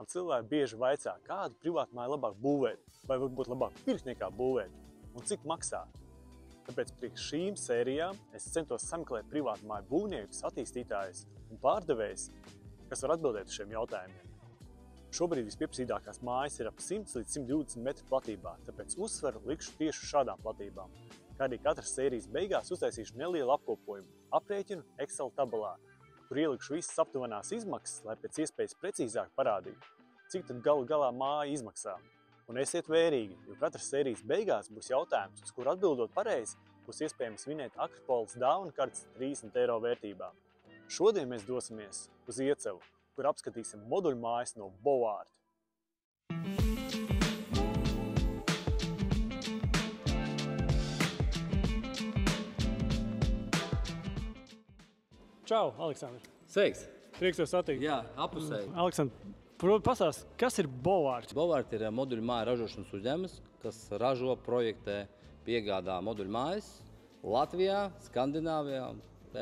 Man cilvēki bieži vaicā, kādu privātu māju labāk būvēt, vai varbūt labāk pirkt nekā būvēt, un cik maksā. Tāpēc priekš šīm sērijām es centos sameklēt privātu māju būvniekus, attīstītājus un pārdevējus, kas var atbildēt uz šiem jautājumiem. Šobrīd vispieprasītākās mājas ir ap 100 līdz 120 metru platībā, tāpēc uzsvaru likšu tieši šādām platībām. Kā arī katras sērijas beigās uztaisīšu nelielu apkopojumu, aprēķinu Excel tabulā, kur ielikšu visas aptuvenās izmaksas, lai pēc iespējas precīzāk parādītu, cik tad galu galā māja izmaksā. Un esiet vērīgi, jo katras sērijas beigās būs jautājums, uz kuru atbildot pareizi, būs iespējams vinēt Akropolis dāvanu kartes 30 eiro vērtībā. Šodien mēs dosimies uz Iecevu, kur apskatīsim moduļu mājas no Boart. Čau, Aleksandr! Sveiks! Prieks tev satikt! Jā, apusēji. Aleksandr, pastāsti, kas ir Boart? Boart ir moduļu māju ražošanas uzņēmums, kas ražo, projektē, piegādā moduļu mājas Latvijā, Skandināvijā,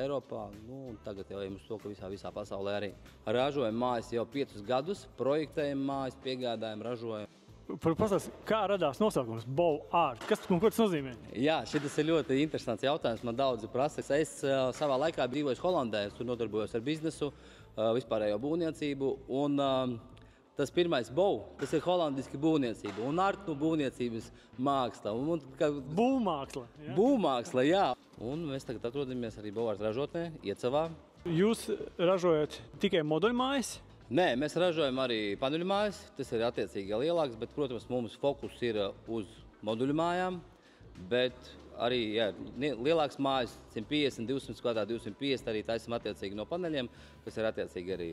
Eiropā, un tagad jau ejam uz to, ka visā pasaulē arī. Ražojam mājas jau 5 gadus, projektējam mājas, piegādājam, ražojam. Pastāsti, kā radās nosaukums Boart? Kas tas nozīmē? Jā, šis ir ļoti interesants jautājums. Man daudzi prasa. Es savā laikā dzīvoju Holandē, es tur nodarbojos ar biznesu, vispārējo būvniecību. Un tas pirmais tas ir holandiski būvniecība un art no būvniecības māksla. Būvmāksla? Ja? Būvmāksla, jā. Un mēs tagad atrodamies arī Boart ražotnē, Iecevā. Jūs ražojat tikai moduļmājas? Nē, mēs ražojam arī paneļu mājas. Tas ir attiecīgi lielāks, bet, protams, mums fokus ir uz moduļu mājām. Bet arī lielāks mājas, 150, 200 kvadrāti, 250 arī taisam attiecīgi no paneļiem, kas ir attiecīgi arī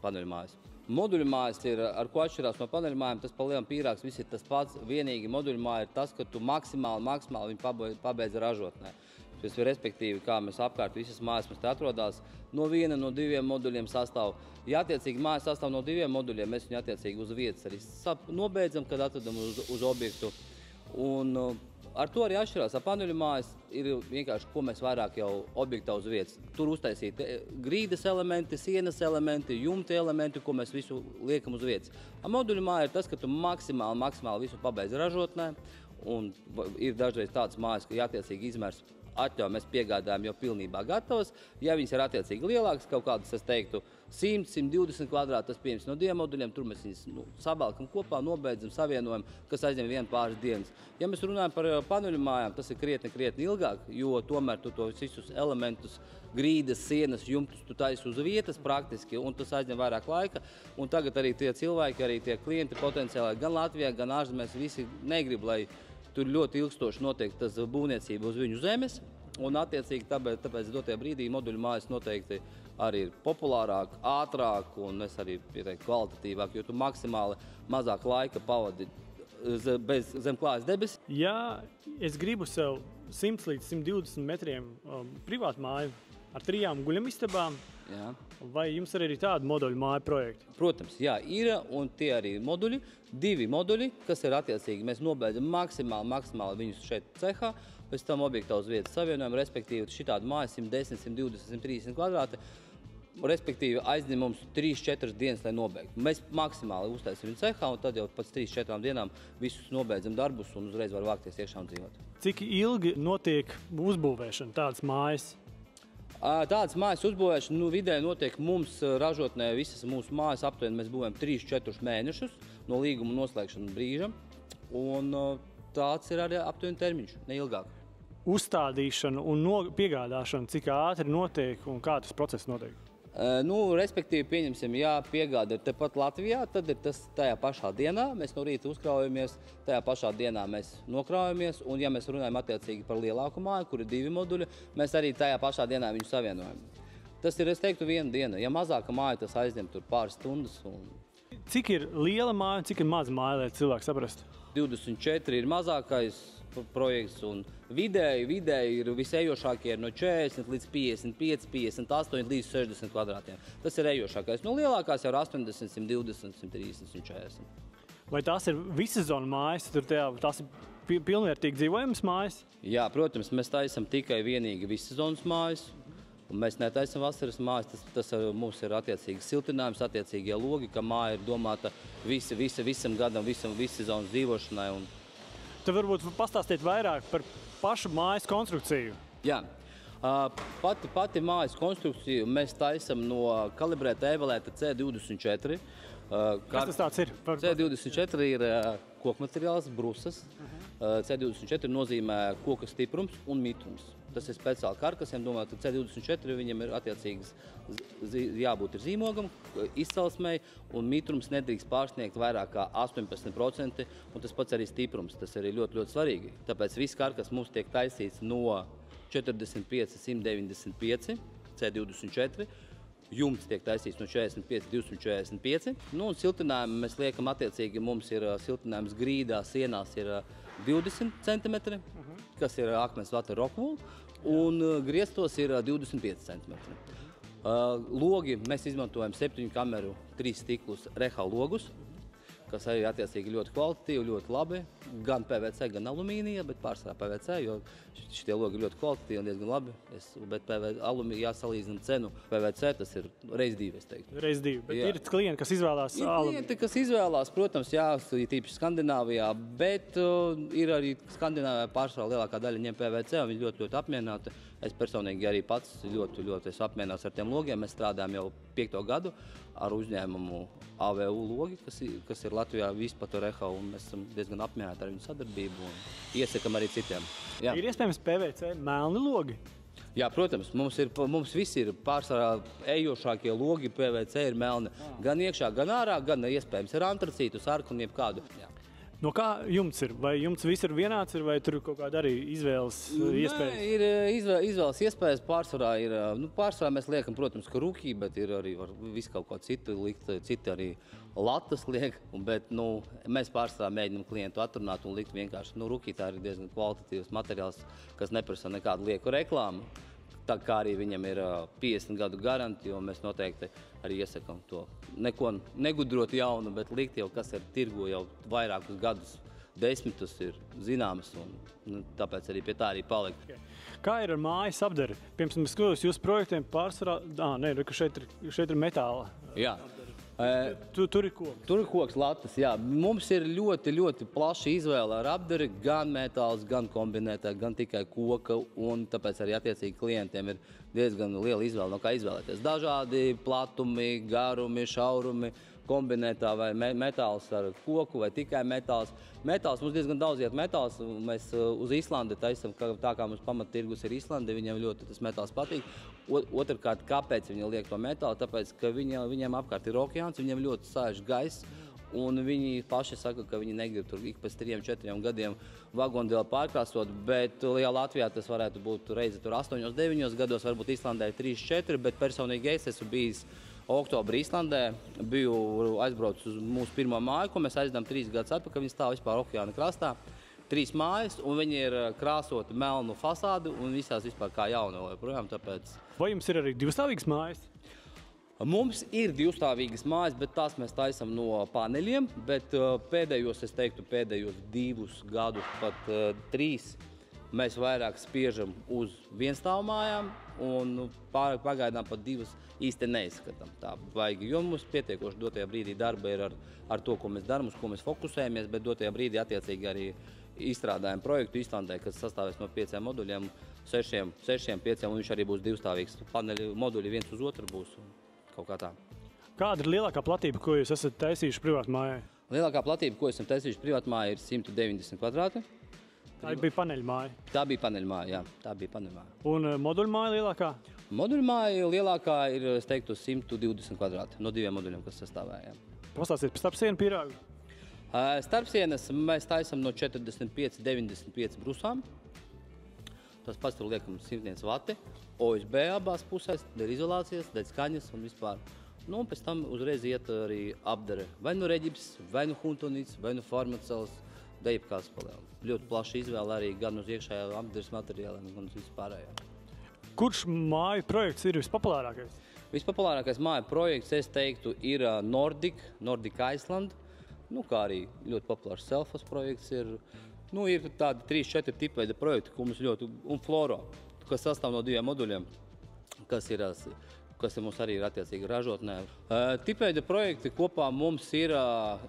paneļu mājas. Moduļu mājas ir, ar ko atšķirās no paneļu mājām, tas pa lielam pīrāgs, viss ir tas pats. Vienīgi moduļu māja ir tas, ka tu maksimāli viņu pabeidz ražotnē. Respektīvi, kā mēs apkārt visas mājas mums te atrodās, no 1, no 2 moduļiem sastāv. Ja attiecīgi mājas sastāv no 2 moduļiem, mēs viņu attiecīgi uz vietas arī nobeidzam, kad atvedam uz objektu. Un ar to arī atšķirās. Ar paneļu mājas ir vienkārši, ko mēs vairāk jau objektā uz vietas. Tur uztaisīt grīdas elementi, sienas elementi, jumta elementi, ko mēs visu liekam uz vietas. Ar moduļu māju ir tas, ka tu maksimāli visu pabeidz ražotnē. Un ir dažreiz tādas mājas, ka attiecīgi izmērs atļauj, mēs piegādājam jau pilnībā gatavas. Ja viņas ir attiecīgi lielākas, kaut kādas, es teiktu, 100, 120 kvadrāti, tas pieņems no 2 moduļiem, tur mēs viņas sabalkam kopā, nobeidzam, savienojam, kas aizņem 1–2 dienas. Ja mēs runājam par paneļu mājām, tas ir krietni ilgāk, jo tomēr tu tos visus elementus, grīdas, sienas, jumtus, tu taisi uz vietas praktiski, un tas aizņem vairāk laika. Un tagad arī tie cilvēki, arī tie klienti potenciāli gan Latvijā, gan ārzemēs visi negrib, lai tur ļoti ilgstoši notiek tas būvniecība uz viņu zemes, un attiecīgi tāpēc dotajā brīdī moduļu mājas noteikti arī ir populārāk, ātrāk un es arī pieteiktu kvalitatīvāk, jo tu maksimāli mazāk laika pavadi zem klājas debesis. Ja es gribu sev 100 līdz 120 metriem privātu māju ar 3 guļamistabām, vai jums arī ir tādi moduļu māju projekti? Protams, jā, ir, un tie arī moduļi, 2 moduļi, kas ir attiecīgi, mēs nobeidzam maksimāli viņus šeit cehā, pēc tam objektā uz vietas savienojam, respektīvi šitāda māja 110, 120, 130 kvadrāti, respektīvi aizņem mums 3–4 dienas, lai nobeigtu. Mēs maksimāli uztaisim viņu cehā, un tad jau pēc 3–4 dienām visus nobeidzam darbus un uzreiz var vākties iekšā un dzīvot. Cik ilgi notiek uzbūvēšana tādas mājas? Tādas mājas uzbūvēšana vidēji notiek mums ražotnē, visas mūsu mājas aptuveni mēs būvējam 3–4 mēnešus no līguma noslēgšanas brīža, un tāds ir arī aptuveni termiņš, neilgāk. Uzstādīšana un piegādāšana, cik ātri notiek un kā tas process notiek? Respektīvi, pieņemsim, ja piegāda ir tepat Latvijā, tad ir tas tajā pašā dienā. Mēs no rīta uzkraujamies, tajā pašā dienā mēs nokraujamies, un ja mēs runājam attiecīgi par lielāku māju, kur ir 2 moduļi, mēs arī tajā pašā dienā viņu savienojam. Tas ir, es teiktu, 1 diena. Ja mazāka māja, tas aizņem tur pāris stundas. Cik ir liela māja un cik ir maza māja, lai cilvēki saprastu? 24 ir mazākais projekts, un vidēji ir visējošākie no 40 līdz 55, 58 līdz 60 kvadrātiem. Tas ir ejošākais. No lielākās jau ir 80, 120, 130, 140. Vai tās ir visasezonu mājas? Tās ir pilnvērtīgi dzīvojamas mājas? Jā, protams, mēs taisam tikai vienīgi visasezonas mājas. Un mēs netaisam vasaras mājas, tas mums ir attiecīgi siltinājums, attiecīgie logi, ka māja ir domāta visam gadam, visu sezonas dzīvošanai. Tad varbūt pastāstiet vairāk par pašu mājas konstrukciju. Jā. Pati mājas konstrukciju mēs taisam no kalibrēta evalēta C24. Kas tas tāds ir? C24 ir kokmateriāls, brusas. C24 nozīmē koka stiprums un mitrums. Tas ir speciāli karkasiem, domāju, ka C24 viņam ir attiecīgs jābūt ir zīmogam, izcelsmei, un mitrums nedrīkst pārsniegt vairāk kā 18%, un tas pats arī stiprums. Tas arī ļoti, ļoti svarīgi. Tāpēc viss karkas mums tiek taisīts no 45-195 C24. Jumts tiek taisīts no 45-245. Nu, un siltinājumu mēs liekam attiecīgi, mums ir siltinājums grīdā, sienās ir 20 cm, kas ir akmens vata rockwool, un griestos ir 25 cm. Logi mēs izmantojam 7 kameru, 3 stiklus reha logus, kas arī attiecīgi ļoti kvalitatīvi, ļoti labi. Gan PVC, gan alumīnija, bet pārsvarā PVC, jo šitie logi ļoti kvalitatīvi un diezgan labi. Bet jāsalīdzina cenu PVC, tas ir reiz 2, es teiktu. Reiz 2, bet ir klienti, kas izvēlās alumīniju? Ir klienti, kas izvēlās, protams, jā, tīpaši Skandināvijā, bet ir arī Skandināvijā pārsvarā lielākā daļa ņem PVC, un viņi ļoti, ļoti apmierināti. Es personīgi arī pats ļoti, ļoti esmu apmierināts ar tiem logiem. Mēs strādājam jau 5. gadu ar uzņēmumu AVU logi, kas ir Latvijā vispār reha, un mēs esam diezgan apmierināti ar viņu sadarbību un iesakam arī citiem. Jā. Ir iespējams PVC melni logi? Jā, protams, mums visi ir pārsvarā ejošākie logi, PVC ir melni. Gan iekšā, gan ārā, gan iespējams ar antracītu, sarku un jebkādu. Jā. No kā jumts ir? Vai jumts viss ir vienāds, vai tur kaut kāda arī izvēles iespējas? Nē, ir izvēles iespējas. Pārsvarā mēs liekam, protams, ka rukī, bet ir arī visu kaut ko citu likt, citi arī latas liek, bet mēs pārsvarā mēģinam klientu atrunāt un likt vienkārši. Rukī tā ir diezgan kvalitatīvs materiāls, kas neprasa nekādu lieku reklāmu. Tā kā arī viņam ir 50 gadu garantija, un mēs noteikti arī iesakam to neko negudrot jaunu, bet likt jau, kas ir tirgu jau vairākus gadus, 10 ir zināmas, un tāpēc arī pie tā arī paliek. Kā ir ar mājas apdari? Piemēram, es skatos jūsu projektiem pārsvarā, šeit ir metāla. Jā. Tur ir koks. Tur ir koks, latas, jā. Mums ir ļoti, ļoti plaša izvēle ar apdari, gan metāls, gan kombinētā, gan tikai koka, un tāpēc arī attiecīgi klientiem ir diezgan liela izvēle, no kā izvēlēties. Dažādi platumi, garumi, šaurumi, kombinētā vai metāls ar koku vai tikai metāls. Metāls mums diezgan daudz iet metāls, mēs uz Islandi taisam, tā kā mums pamattirgus ir Islandi, viņiem ļoti tas metāls patīk. Otrkārt, kāpēc viņi liek to metālu? Tāpēc, ka viņiem apkārt ir okeāns, viņiem ļoti sāž gaiss, un viņi paši saka, ka viņi negrib tur ik pēc 3-4 gadiem vagondēli pārkrāsot, bet Latvijā tas varētu būt reizi tur 8-9 gados, varbūt Islandē 3-4, bet personīgi es esmu bijis oktobrī Islandē, biju aizbraucis uz mūsu pirmo māju, ko mēs aizdām 3 gadus atpakaļ, viņi stāv vispār okeāna krastā. 3 mājas, un viņi ir krāsoti melnu fasādu, un visās vispār kā jauna joprojām, tāpēc... Vai jums ir arī divstāvīgas mājas? Mums ir divstāvīgas mājas, bet tās mēs taisam no paneļiem, bet pēdējos 2 gadus, pat 3, mēs vairāk spiežam uz vienstāvu mājām, un pagaidām pat 2 īsti neizskatām. Tā baigi, jo mums pietiekoši dotajā brīdī darba ir ar to, ko mēs darām, uz ko mēs fokusējamies, bet dotajā brīdī attiecīgi arī izstrādājam projektu Islandē, kas sastāvēs no 5 moduļiem, 6, 5, un viņš arī būs divstāvīgs. Paneļi moduļi viens uz otru būs kaut kā tā. Kāda ir lielākā platība, ko jūs esat taisījuši privātu mājai? Lielākā platība, ko esam taisījuši privātu mājai, ir 190 kvadrāti. Tā bija paneļa māja? Tā bija paneļa māja, jā. Tā bija paneļa māja. Un moduļu māja lielākā? Moduļu māja lielākā ir, es teiktu, 120 kvadrāti no 2 moduļiem, kas sastāvēja. Pastāstiet par starpsienu pīrāgu. Starpsienas mēs taisam no 45-95 brusām. Tas pats tur liekam 100 vati. OSB abās pusēs, dēļ izolācijas, dēļ skaņas un vispār. Un pēc tam uzreiz iet arī apdare. Vai nu reģips, vai nu huntonīts, vai nu farmacels, da jebkāds palēl. Ļoti plaša izvēle arī gan uz iekšējā apdares materiāliem, gan uz vispārējā. Kurš māju projekts ir vispopulārākais? Vispopulārākais māju projekts, es teiktu, ir Nordic Iceland. Kā arī ļoti populārs Selfos projekts ir. Ir tādi 3-4 tipveida projekti, ko mums ļoti, un Floro, kas sastāv no 2 moduļiem, kas mums arī ir attiecīgi ražotnē. Tipveida projekti kopā mums ir,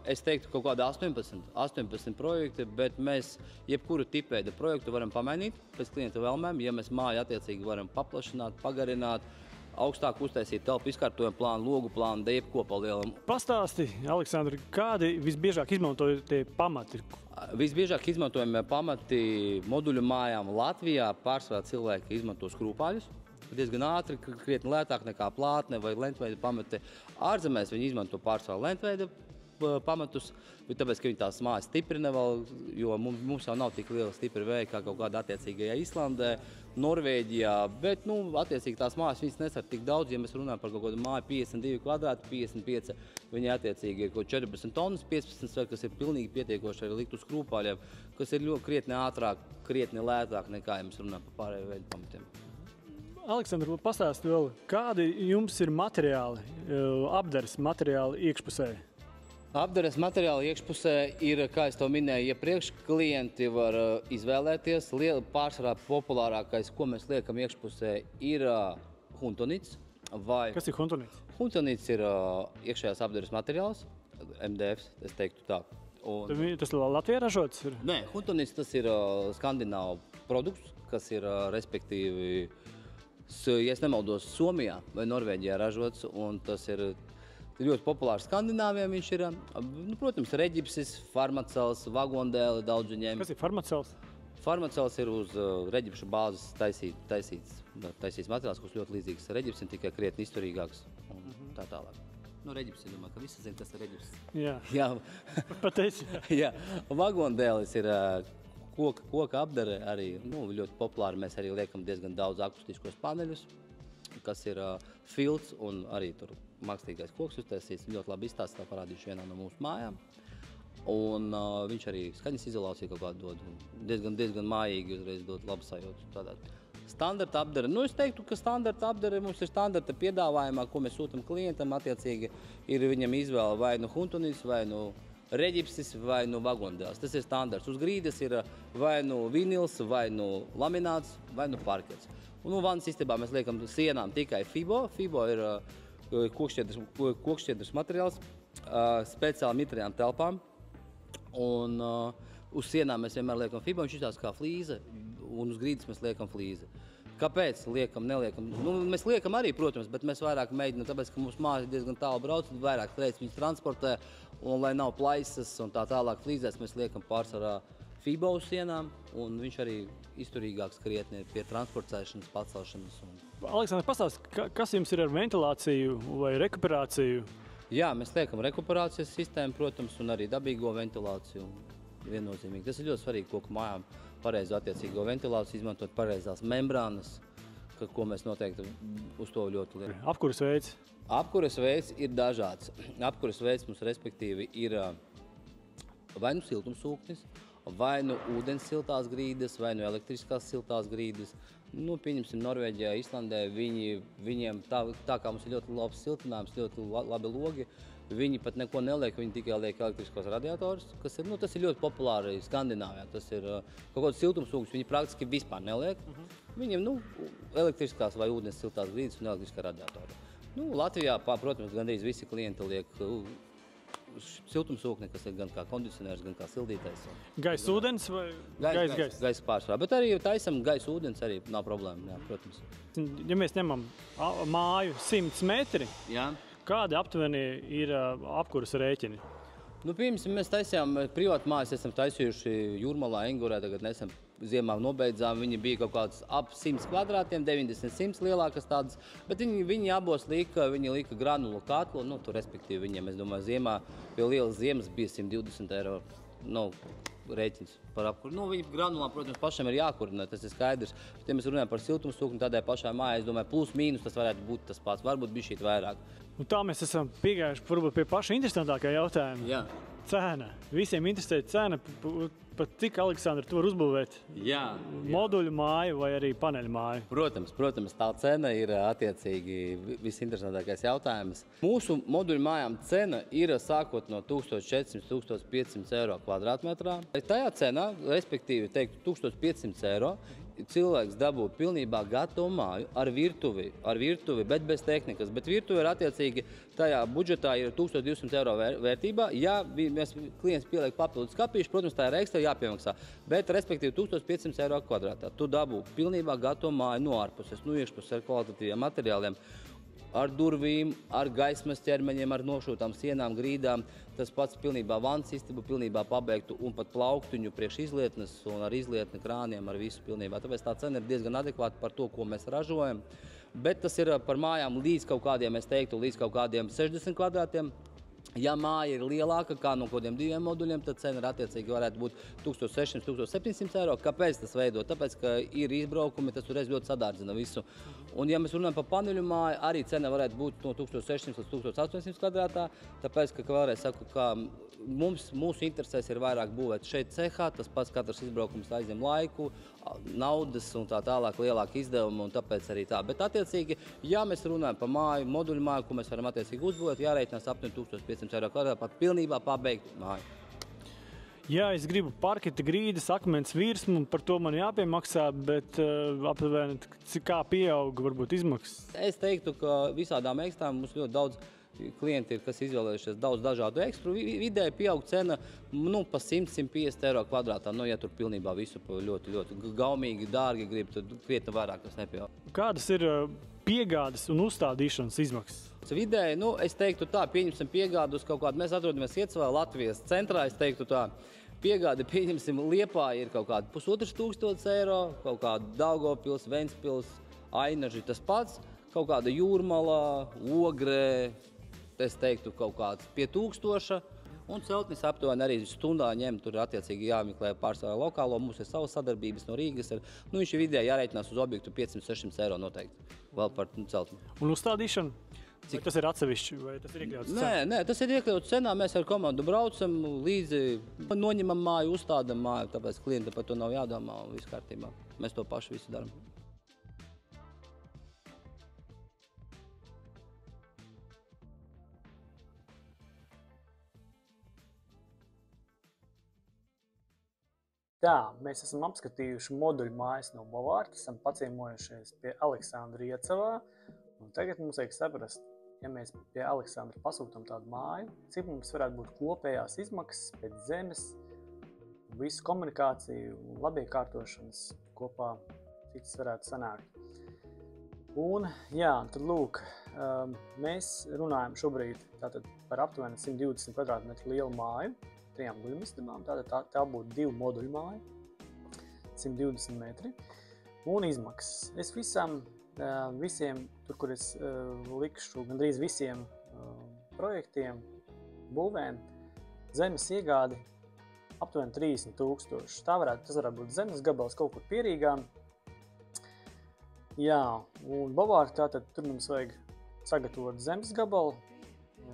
es teiktu, kaut kādi 18 projekti, bet mēs jebkuru tipveida projektu varam pamainīt pēc klienta vēlmēm, ja mēs māju attiecīgi varam paplašināt, pagarināt, augstāk uztaisīt telpu izkārtojumu plānu, logu plānu, da jebko pa lielam. Pastāsti, Aleksandr, kādi visbiežāk izmantotie pamati? Visbiežāk izmantojamie pamati moduļu mājām Latvijā pārsvarā cilvēki izmanto skrūpāļus. Diezgan ātri, krietni lētāk nekā plātne vai lentveida pamati. Ārzemēs viņi izmanto pārsvarā lentveida pamatus, bet tāpēc, ka viņi tās mājas stiprina vēl, jo mums jau nav tik liela stipra vēja kā kaut kādā attiecīgajā Islandē, Norvēģijā, bet, attiecīgi tās mājas viņas nesar tik daudz, ja mēs runājam par kaut kādu māju 52 kvadrātu, 55, viņi attiecīgi ir kaut 14 tonnas, 15, kas ir pilnīgi pietiekoši arī likt uz skrūpāļiem, kas ir ļoti krietni ātrāk, krietni lētāk nekā, ja mēs runājam par pārējo veidu pamatiem. Aleksandr, pastāsti vēl, kādi jums ir materiāli, apdares materiāli iekšpusē? Apdares materiāli iekšpusē ir, kā es to minēju iepriekš, klienti var izvēlēties. Pārsvarā populārākais, ko mēs liekam iekšpusē, ir huntonīts. Kas ir huntonīts? Huntonīts ir iekšējās apdares materiāls, MDF, es teiktu tā. Tas Latvijā ražots? Nē, huntonīts tas ir skandināvu produkts, kas ir respektīvi, ja es nemaldos, Somijā vai Norvēģijā ražots, un tas ir ļoti populārs Skandināviem viņš ir. Protams, reģipsis, farmacels, vagondēli daudz viņiem. Kas ir farmacels? Farmacels ir uz reģipšu bāzes taisīts materiāls, kurš ļoti līdzīgs reģipsim, tikai krietni izturīgāks un tā tālāk. Reģips, es domāju, ka visi zina, kas ir reģips. Jā. Pateici. Jā. Vagondēlis ir koka apdare arī ļoti populāri. Mēs arī liekam diezgan daudz akustiskos paneļus, kas ir filts un arī tur mākslīgais koks uztaisīts. Ļoti labi izstāstā parādījuši vienā no mūsu mājām. Un viņš arī skaņas izolāciju kaut kādu dod. Diezgan mājīgi uzreiz dod labu sajūtu. Tādā standarta apdare. Es teiktu, ka standarta apdare mums ir standarta piedāvājumā, ko mēs sūtam klientam. Attiecīgi ir viņam izvēle vai nu huntonīts, vai nu reģipsis, vai nu vagondēls. Tas ir standarts. Uz grīdas ir vai nu vinils, vai nu lamināts, vai nu parkets. Un vannas istabā mēs liekam sienām tikai Fibo. Fibo ir kokšķiedrs materiāls, speciāli mitrajām telpām. Un uz sienām mēs vienmēr liekam Fibo, viņš izstās kā flīze, un uz grīdas mēs liekam flīze. Kāpēc neliekam? Mēs liekam arī, protams, bet mēs vairāk mēģinām, tāpēc, ka mums mājas ir diezgan tālu brauc, vairāk reizes viņas transportē, un lai nav plaisas un tā tālāk flīzēs, mēs liekam pārsvarā Fibo uz sienām, un viņš arī izturīgāks krietni pie transportēšanas, pacelšanas. Aleksandr, pastāsti, kas jums ir ar ventilāciju vai rekuperāciju? Jā, mēs liekam rekuperācijas sistēmu, protams, un arī dabīgo ventilāciju. Viennozīmīgi. Tas ir ļoti svarīgi koku mājām pareizo attiecīgo ventilāciju, izmantot pareizās membrānas, ko mēs noteikti uz to ļoti liekam. Apkuras veids? Apkuras veids ir dažāds. Apkuras veids mums respektīvi ir vai nu siltumsūknis, vai nu ūdens siltās grīdas, vai nu elektriskās siltās grīdas. Pieņemsim, Norvēģijā, Islandē, viņiem tā kā mums ir ļoti labs siltinājums, ļoti labi logi, viņi pat neko neliek, viņi tikai liek elektriskos radiatorus, kas ir, tas ir ļoti populāri Skandināvijā. Tas ir kaut kāds siltumsūknis, viņi praktiski vispār neliek. Viņiem, elektriskās vai ūdens siltās grīdas un elektriskā radiatori. Latvijā, protams, gandrīz visi klienti liek siltumsūkni, kas ir gan kā kondicionērs, gan kā sildītais. Gaisa ūdens vai gaisa? Gaisa pārsvarā, bet arī taisam gaisa ūdens arī nav problēma, jā, protams. Ja mēs ņemam māju 100 metri, jā. Kādi aptuveni ir apkuras rēķini? Piemēram, mēs taisījām privātu mājas, esam taisījuši Jūrmalā, Engurē, tagad nesam ziemā nobeidzām. Viņi bija kaut kāds ap 100 kvadrātiem, 90-100 lielākas tādas, bet viņi abos lika granulu katlu, tur respektīvi viņiem, es domāju, ziemā pie lielas ziemas bija 120 eiro, rēķins par apkuru. Viņi granulām, protams, pašam ir jākurina, tas ir skaidrs. Bet, ja mēs runājam par siltumsūkni, tādai pašai mājai, es domāju, plus mīnus tas varētu būt tas pats, varbūt bišķīt vairāk. Tā mēs esam piegājuši varbūt pie paša interesantākā jautājuma. Jā. Cena. Visiem interesē cena, pat cik, Aleksandr, tu var uzbūvēt moduļu māju vai arī paneļu māju? Protams, tā cena ir attiecīgi visinteresantākais jautājums. Mūsu moduļu mājām cena ir sākot no 1400–1500 eiro kvadrātmetrā. Tajā cenā, respektīvi teiktu 1500 eiro, cilvēks dabū pilnībā gatavu māju ar virtuvi, bet bez tehnikas. Bet virtuve ir attiecīgi tajā budžetā ir 1200 eiro vērtībā. Ja klients pieliek papildus skapīšu, protams, tā ir ekstra jāpiemaksā. Bet, respektīvi, 1500 eiro kvadrātā. Tu dabū pilnībā gatavu māju no ārpuses, no iekšpuses ar kvalitatīviem materiāliem. Ar durvīm, ar gaismas ķermeņiem, ar nošūtām sienām, grīdām. Tas pats pilnībā vannas istabu, pilnībā pabeigtu un pat plauktiņu priekš izlietnes un ar izlietni krāniem, ar visu pilnībā. Tāpēc tā cena ir diezgan adekvāta par to, ko mēs ražojam. Bet tas ir par mājām līdz kaut kādiem, es teiktu, līdz kaut kādiem 60 kvadrātiem. Ja māja ir lielāka, kā no kodiem 2 moduļiem, tad cena attiecīgi varētu būt 1600–1700 eiro. Kāpēc tas veido? Tāpēc, ka ir izbraukumi, tas uzreiz ļoti sadārdzina visu. Un, ja mēs runājam par paneļu māju, arī cena varētu būt no 1600–1800 kvadrātā, tāpēc, ka vēlreiz saku, ka mūsu interesēs ir vairāk būvēt šeit cehā, tas pats katrs izbraukums aizņem laiku, naudas un tā tālāk lielāka izdevuma, un tāpēc arī tā. Bet attiecīgi, ja mēs runājam par māju, moduļu māju, ko mēs varam attiecīgi uzbūvēt, jāreikinās aptuveni 1500 eiro kvadrātā, pat pilnībā pabeigt māju. Ja es gribu parketa grīdas, akmens virsmu, par to man jāpiemaksā, bet aptuveni kā pieaug varbūt izmaksas? Es teiktu, ka visādām ekstrām mums ļoti daudz klienti ir, kas izvēlējušies daudz dažādu ekstru. Vidēji pieaug cena pa 100–150 eiro kvadrātā. Ja tur pilnībā visu ļoti, ļoti gaumīgi, dārgi grib, tad krietni vairāk tas nepieaug. Kādas ir piegādes un uzstādīšanas izmaksas? Vidēji, es teiktu tā, pieņemsim piegādu uz kaut kādu, mēs atrodamies Iecavā, Latvijas centrā, es teiktu tā, piegāde, pieņemsim, Liepāja ir kaut kāda 1500 eiro, kaut kāda Daugavpils, Ventspils, Ainaži tas pats, kaut kāda Jūrmalā, Ogrē, es teiktu kaut kāds pie 1000, un celtnis aptuveni arī stundā ņem, tur attiecīgi jāmeklē pārsvarā lokālo, mums ir savas sadarbības no Rīgas, viņš ir vidēji jāreikinās uz objektu 500–600 eiro noteikti, vēl par celtni. Un uzstādīšanu? Vai tas ir atsevišķi, vai tas ir iekļauts cenā? Nē, tas ir iekļauts cenā, mēs ar komandu braucam līdzi, noņemam māju, uzstādam māju, tāpēc klientam par to nav jādomā un viss kārtībā. Mēs to paši visu daram. Tā, mēs esam apskatījuši moduļu mājas no Bavārta, esam paciemojušies pie Aleksandra Iecavā, un tagad mums vajag saprast, ja mēs pie Aleksandra pasūtam tādu māju, cik mums varētu būt kopējās izmaksas pēc zemes, visu komunikāciju un labiekārtošanas kopā, cik tas varētu sanākt. Un, jā, tad lūk, mēs runājam šobrīd tātad par aptuveni 120 kvadrātmetru lielu māju, 3 guļamistabām, tātad tā būtu 2 moduļu māja, 120 metri, un izmaksas. Es visiem, tur, kur es likšu gandrīz visiem projektiem, būvēm, zemes iegādi aptuveni 30 000. Tas varētu būt zemes gabals kaut kur Pierīgā. Jā, un Bavārā tātad tur mums vajag sagatavot zemes gabalu,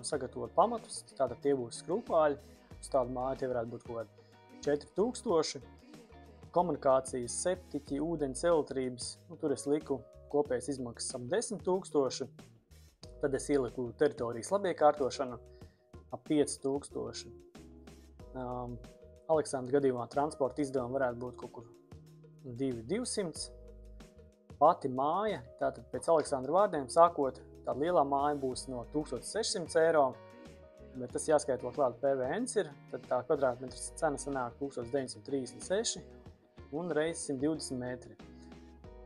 sagatavot pamatus, tātad tie būs skrūpāļi. Uz tādu māju tie varētu būt kaut kādi 4000, komunikācijas, septiķi, ūdeņas, elektrības, tur es liku kopējas izmaksas ap 10 000, tad es ieliku teritorijas labiekārtošanu ap 5000. Aleksandra gadījumā transporta izdevumi varētu būt kaut kur 200. Pati māja, tātad pēc Aleksandra vārdiem sākot, tāda lielā māja būs no 1600 eiro, bet tas jāskaita vēl klāt PVNs ir, tad tā kvadrātmetras cena sanāk 1936 un reiz 120 metri.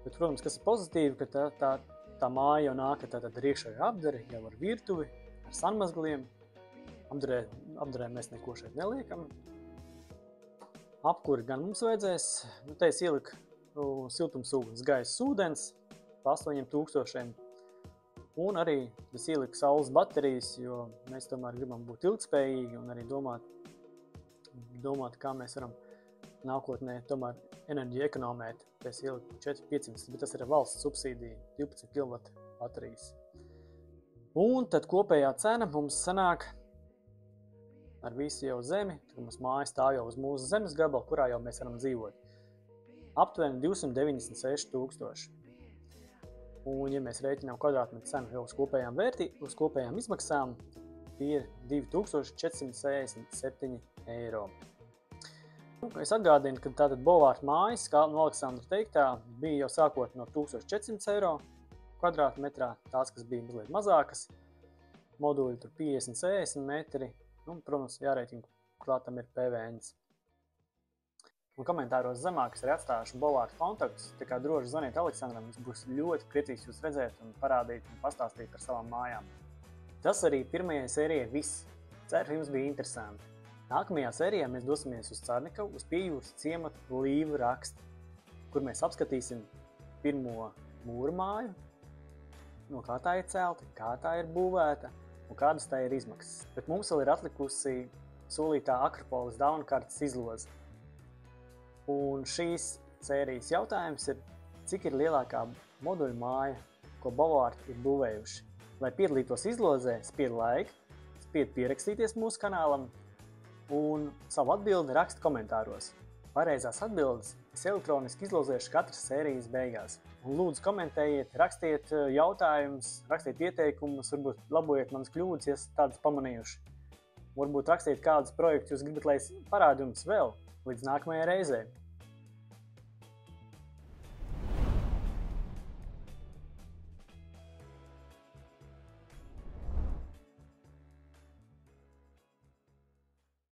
Bet, protams, kas ir pozitīvi, ka tā māja jau nāk tātad ar iekšēju apdari, jau ar virtuvi, ar sanmazgliem. Apdarē mēs neko šeit neliekam. Apkuri gan mums vajadzēs, te es ieliku siltumsūdens gaisa ūdens pa 8000. Un arī es ieliku saules baterijas, jo mēs tomēr gribam būt ilgspējīgi un arī domāt, kā mēs varam nākotnē tomēr enerģiju ekonomēt. Es ieliku 4500, bet tas ir valsts subsīdija, 12 kW baterijas. Un tad kopējā cena mums sanāk ar visu jau zemi, tad mums māja stāv jau uz mūsu zemes gabalu, kurā jau mēs varam dzīvot. Aptuveni 296 000. Un, ja mēs rēķinām kvadrātmetru cenu jau uz kopējām izmaksām, tie ir 2467 eiro. Es atgādinu, ka tātad Bovārta mājas, kā no Aleksandra teiktā, bija jau sākot no 1400 eiro kvadrātmetrā, tās, kas bija mazliet mazākas, moduļi tur 50-60 metri, un, protams, jārēķina, klātam ir PVNs. Un komentāros zemāk es arī atstāšu Bovārta kontaktus, tā kā droši zvaniet Aleksandram, mums būs ļoti priecīgs jūs redzēt un parādīt un pastāstīt par savām mājām. Tas arī pirmajai sērijai viss. Ceru, jums bija interesanti. Nākamajā sērijā mēs dosimies uz Carnikavu, uz Piejūras ciematu Līvu rakstu, kur mēs apskatīsim pirmo mūra māju, no kā tā ir celta, kā tā ir būvēta un kādas tā ir izmaksas. Bet mums vēl ir atlikusi solītā Akropolis Daunkartas izloze. Un šīs sērijas jautājums ir, cik ir lielākā moduļu māja, ko Bovārti ir būvējuši. Lai piedalītos izlozē, spied like, spied pierakstīties mūsu kanālam un savu atbildi raksta komentāros. Pareizās atbildes es elektroniski izlozēšu katras sērijas beigās. Un lūdzu komentējiet, rakstiet jautājumus, rakstiet ieteikumus, varbūt labojiet manas kļūdas, ja tādas pamanījuši. Varbūt rakstiet kādus projektus jūs gribat, lai es parādu jums vēl līdz nākamajai reizei.